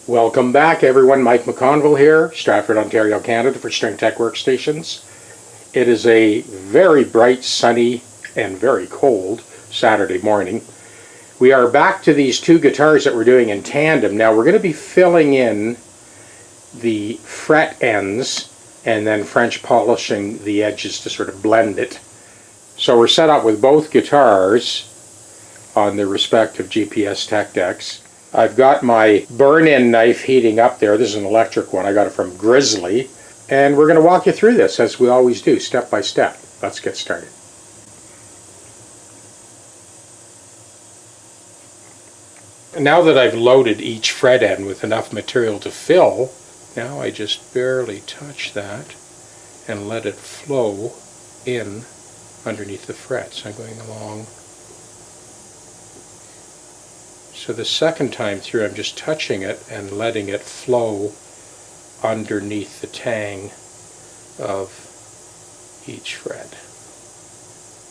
Welcome back everyone, Mike McConville here, Stratford, Ontario, Canada for String Tech Workstations. It is a very bright, sunny, and very cold Saturday morning. We are back to these two guitars that we're doing in tandem. Now we're going to be filling in the fret ends and then French polishing the edges to sort of blend it. So we're set up with both guitars on their respective GPS tech decks. I've got my burn-in knife heating up there. This is an electric one. I got it from Grizzly. And we're going to walk you through this as we always do, step by step. Let's get started. Now that I've loaded each fret end with enough material to fill, now I just barely touch that and let it flow in underneath the frets. I'm going along. So the second time through I'm just touching it and letting it flow underneath the tang of each fret.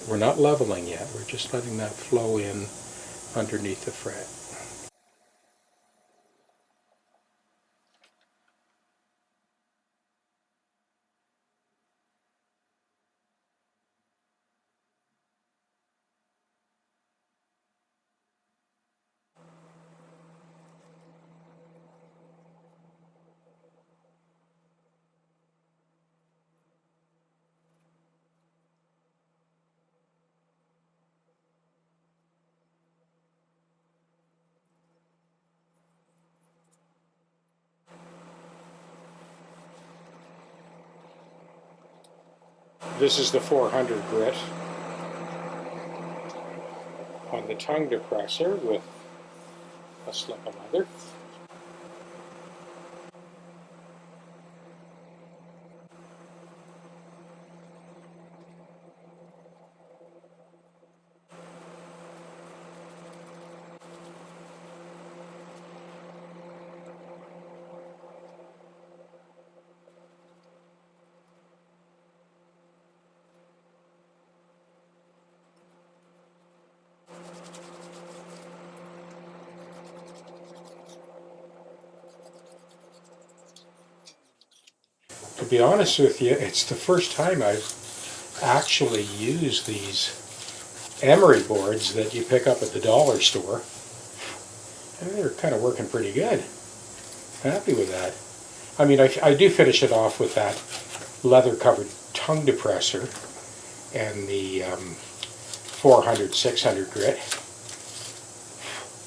We're not leveling yet, we're just letting that flow in underneath the fret. This is the 400 grit on the tongue depressor with a slip of leather. To be honest with you, it's the first time I've actually used these emery boards that you pick up at the dollar store. And they're kind of working pretty good. Happy with that. I mean, I do finish it off with that leather-covered tongue depressor and the 400, 600 grit.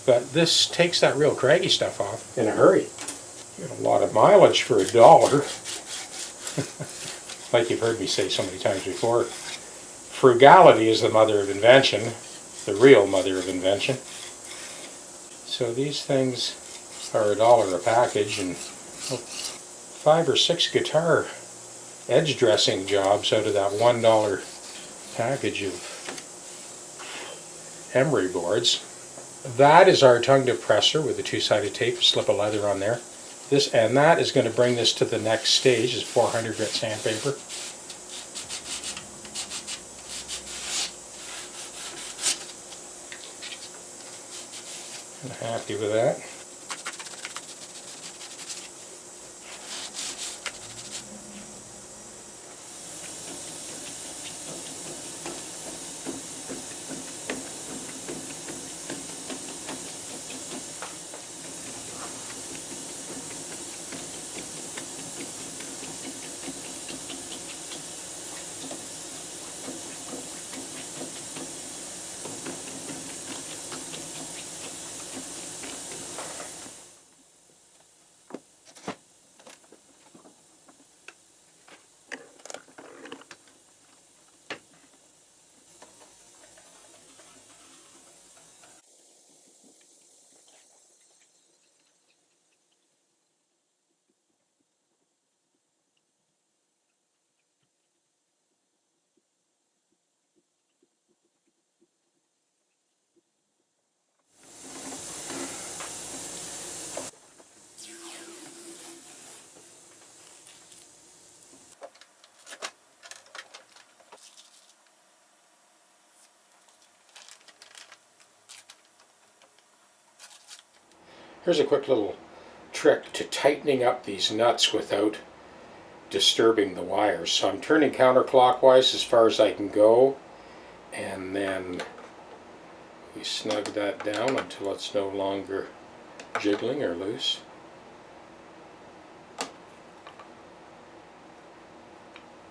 But this takes that real craggy stuff off in a hurry. You get a lot of mileage for $1. Like you've heard me say so many times before, frugality is the mother of invention, the real mother of invention. So these things are $1 a package, and 5 or 6 guitar edge dressing jobs out of that $1 package of emery boards. That is our tongue depressor with the two-sided tape, slip of leather on there. And that is going to bring this to the next stage, is 400 grit sandpaper. I'm happy with that. Here's a quick little trick to tightening up these nuts without disturbing the wires. So I'm turning counterclockwise as far as I can go, and then we snug that down until it's no longer jiggling or loose.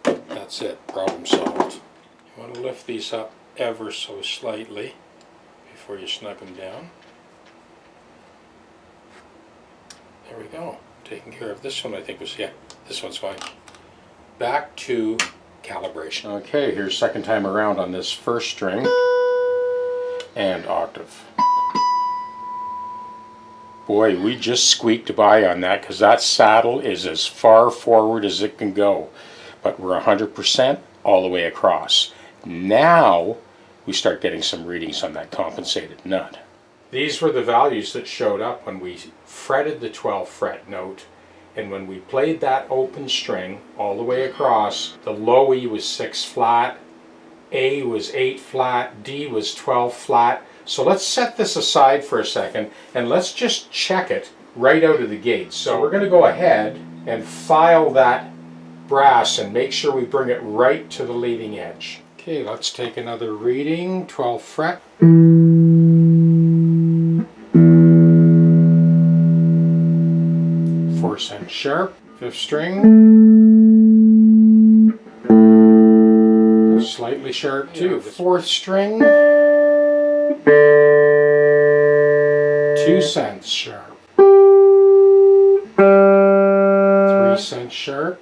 That's it, problem solved. You want to lift these up ever so slightly before you snug them down. There we go. Taking care of this one, I think was, yeah, this one's fine. Back to calibration. Okay, here's second time around on this first string and octave. Boy, we just squeaked by on that because that saddle is as far forward as it can go. But we're 100% all the way across. Now we start getting some readings on that compensated nut. These were the values that showed up when we fretted the 12th fret note, and when we played that open string all the way across, the low E was 6 flat, A was 8 flat, D was 12 flat. So let's set this aside for a second and let's just check it right out of the gate. So we're going to go ahead and file that brass and make sure we bring it right to the leading edge. Okay, let's take another reading, 12th fret. 4-cent sharp, 5th string. Slightly sharp too. 4th string. 2 cents sharp. 3 cents sharp.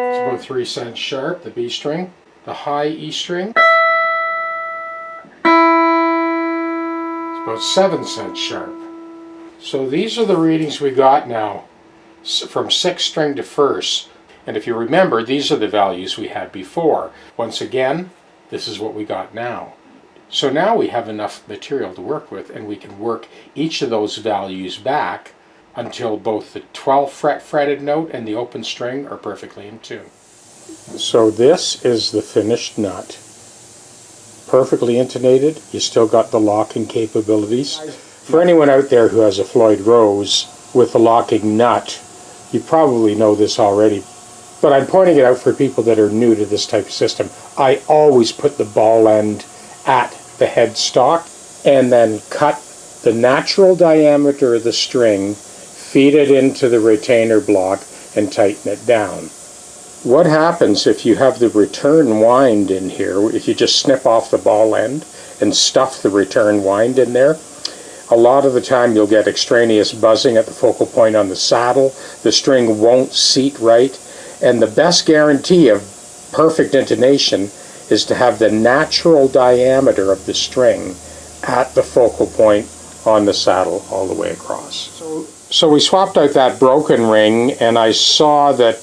It's about 3 cents sharp, the B string. The high E string. It's about 7 cents sharp. So these are the readings we got now from 6th string to 1st. And if you remember, these are the values we had before. Once again, this is what we got now. So now we have enough material to work with, and we can work each of those values back until both the 12th fret fretted note and the open string are perfectly in tune. So this is the finished nut. Perfectly intonated. You still got the locking capabilities. For anyone out there who has a Floyd Rose with the locking nut, you probably know this already, but I'm pointing it out for people that are new to this type of system. I always put the ball end at the headstock and then cut the natural diameter of the string, feed it into the retainer block, and tighten it down. What happens if you have the return wind in here, if you just snip off the ball end and stuff the return wind in there, a lot of the time you'll get extraneous buzzing at the focal point on the saddle, the string won't seat right, and the best guarantee of perfect intonation is to have the natural diameter of the string at the focal point on the saddle all the way across. So we swapped out that broken ring, and I saw that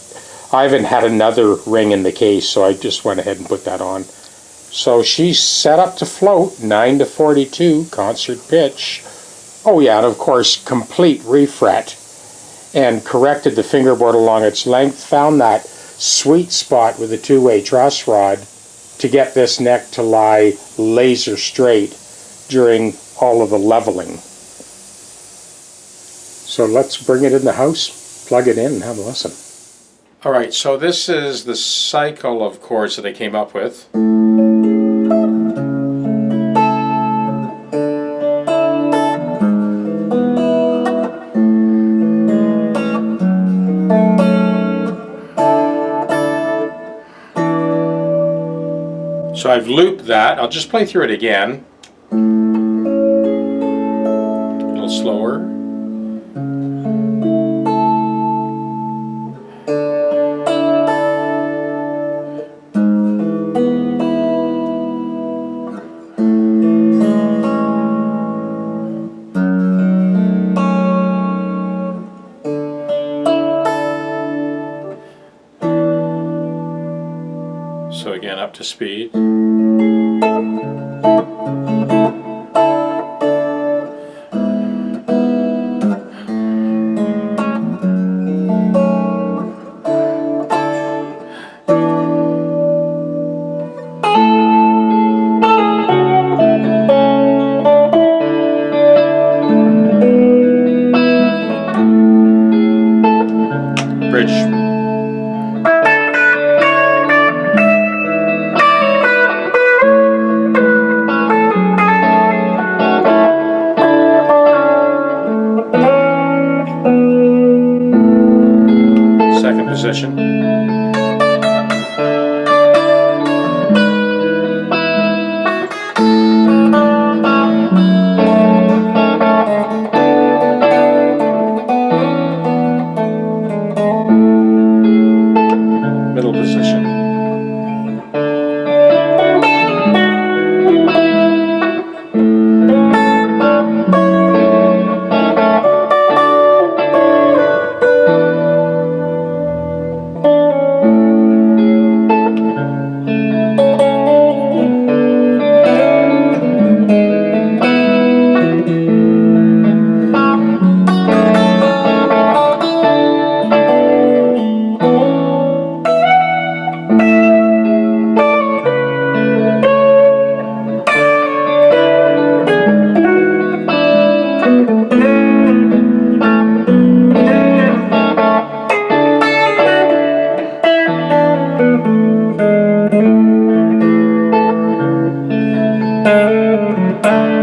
Ivan had another ring in the case, so I just went ahead and put that on. So she's set up to float, 9 to 42, concert pitch. Oh yeah, and of course complete refret, and corrected the fingerboard along its length, found that sweet spot with a two-way truss rod to get this neck to lie laser straight during all of the leveling. So let's bring it in the house, plug it in, and have a listen. Alright, so this is the cycle of chords that I came up with. So I've looped that. I'll just play through it again. A little slower. So again, up to speed. Bye.